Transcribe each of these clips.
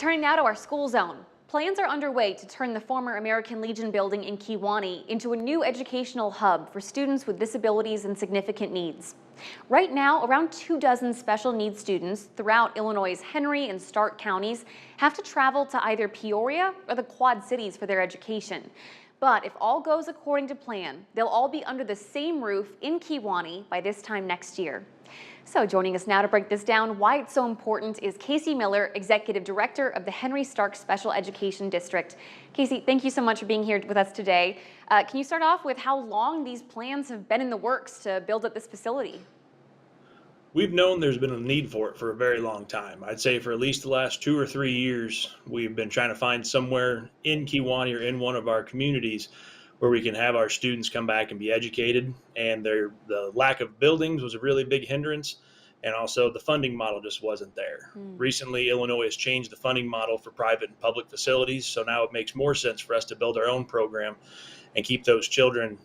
Turning now to our school zone. Plans are underway to turn the former American Legion building in Kewanee into a new educational hub for students with disabilities and significant needs. Right now, around 24 special needs students throughout Illinois' Henry and Stark counties have to travel to either Peoria or the Quad Cities for their education. But if all goes according to plan, they'll all be under the same roof in Kewanee by this time next year. So joining us now to break this down, why it's so important, is Casey Miller, Executive Director of the Henry Stark Special Education District. Casey, thank you so much for being here with us today. Can you start off with how long these plans have been in the works to build up this facility? We've known there's been a need for it for a very long time. I'd say for at least the last 2 or 3 years, we've been trying to find somewhere in Kewanee or in one of our communities where we can have our students come back and be educated. And the lack of buildings was a really big hindrance. And also the funding model just wasn't there. Recently, Illinois has changed the funding model for private and public facilities. So now it makes more sense for us to build our own program and keep those children,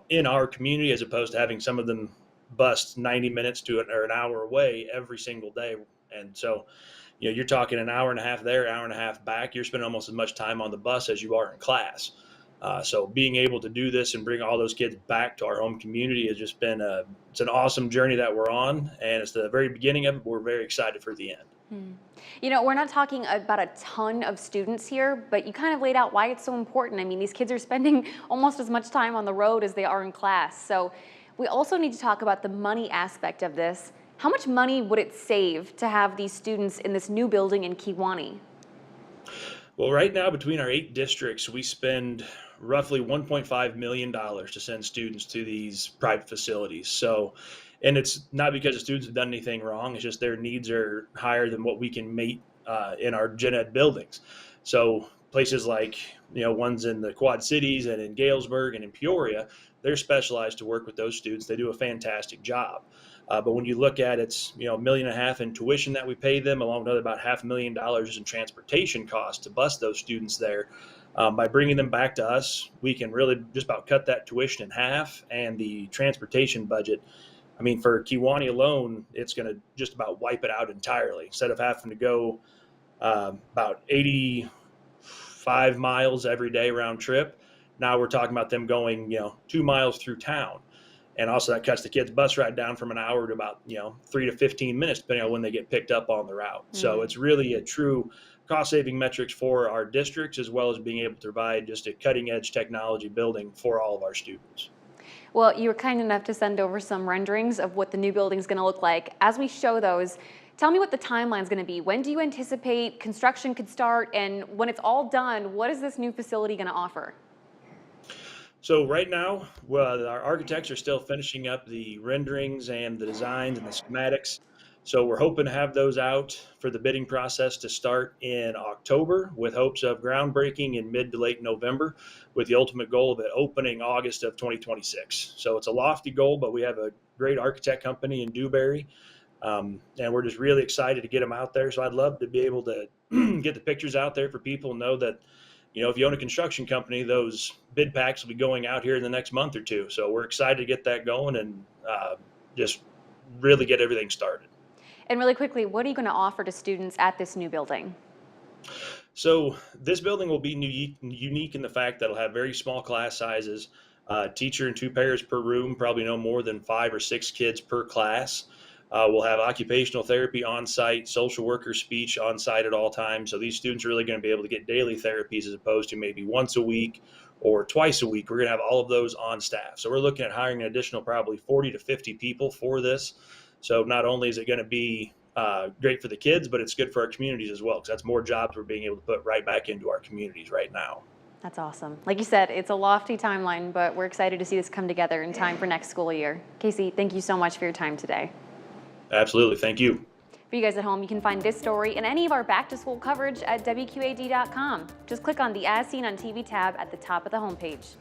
in our community, as opposed to having some of them bus 90 minutes to an hour away every single day. And so, you're talking an hour and a half there, hour and a half back. You're spending almost as much time on the bus as you are in class. So being able to do this and bring all those kids back to our home community has just been it's an awesome journey that we're on, and it's the very beginning of it. We're very excited for the end. We're not talking about a ton of students here, but you kind of laid out why it's so important. I mean, these kids are spending almost as much time on the road as they are in class. So we also need to talk about the money aspect of this. How much money would it save to have these students in this new building in Kewanee? Well, right now, between our 8 districts, we spend roughly $1.5 million to send students to these private facilities. So, and it's not because the students have done anything wrong. It's just their needs are higher than what we can meet in our gen ed buildings. So places like, ones in the Quad Cities and in Galesburg and in Peoria, they're specialized to work with those students. They do a fantastic job. But when you look at it's, $1.5 million in tuition that we pay them, along with another about $500,000 in transportation costs to bus those students there. By bringing them back to us, we can really just about cut that tuition in half, and the transportation budget. I mean, for Kewanee alone, it's going to just about wipe it out entirely. Instead of having to go about 85 miles every day round trip, now we're talking about them going, 2 miles through town. And also that cuts the kids' bus ride down from an hour to about, 3 to 15 minutes, depending on when they get picked up on the route. So it's really a true cost-saving metrics for our districts, as well as being able to provide just a cutting-edge technology building for all of our students. Well, you were kind enough to send over some renderings of what the new building is going to look like. As we show those, tell me what the timeline is going to be. When do you anticipate construction could start? And when it's all done, what is this new facility going to offer? So right now, well, our architects are still finishing up the renderings and the designs and the schematics. So we're hoping to have those out for the bidding process to start in October, with hopes of groundbreaking in mid to late November, with the ultimate goal of it opening August of 2026. So it's a lofty goal, but we have a great architect company in Dewberry, and we're just really excited to get them out there. So I'd love to be able to get the pictures out there for people and know that, if you own a construction company, those bid packs will be going out here in the next month or two. So we're excited to get that going and just really get everything started. And really quickly, what are you going to offer to students at this new building? So this building will be unique in the fact that it'll have very small class sizes, teacher and 2 pairs per room, probably no more than 5 or 6 kids per class. We'll have occupational therapy on site, social worker speech on site at all times. So these students are really going to be able to get daily therapies as opposed to maybe once a week or twice a week. We're going to have all of those on staff. So we're looking at hiring an additional probably 40 to 50 people for this. So not only is it going to be great for the kids, but it's good for our communities as well, because that's more jobs we're being able to put right back into our communities right now. That's awesome. Like you said, it's a lofty timeline, but we're excited to see this come together in time for next school year. Casey, thank you so much for your time today. Absolutely. Thank you. For you guys at home, you can find this story and any of our back-to-school coverage at WQAD.com. Just click on the As Seen on TV tab at the top of the homepage.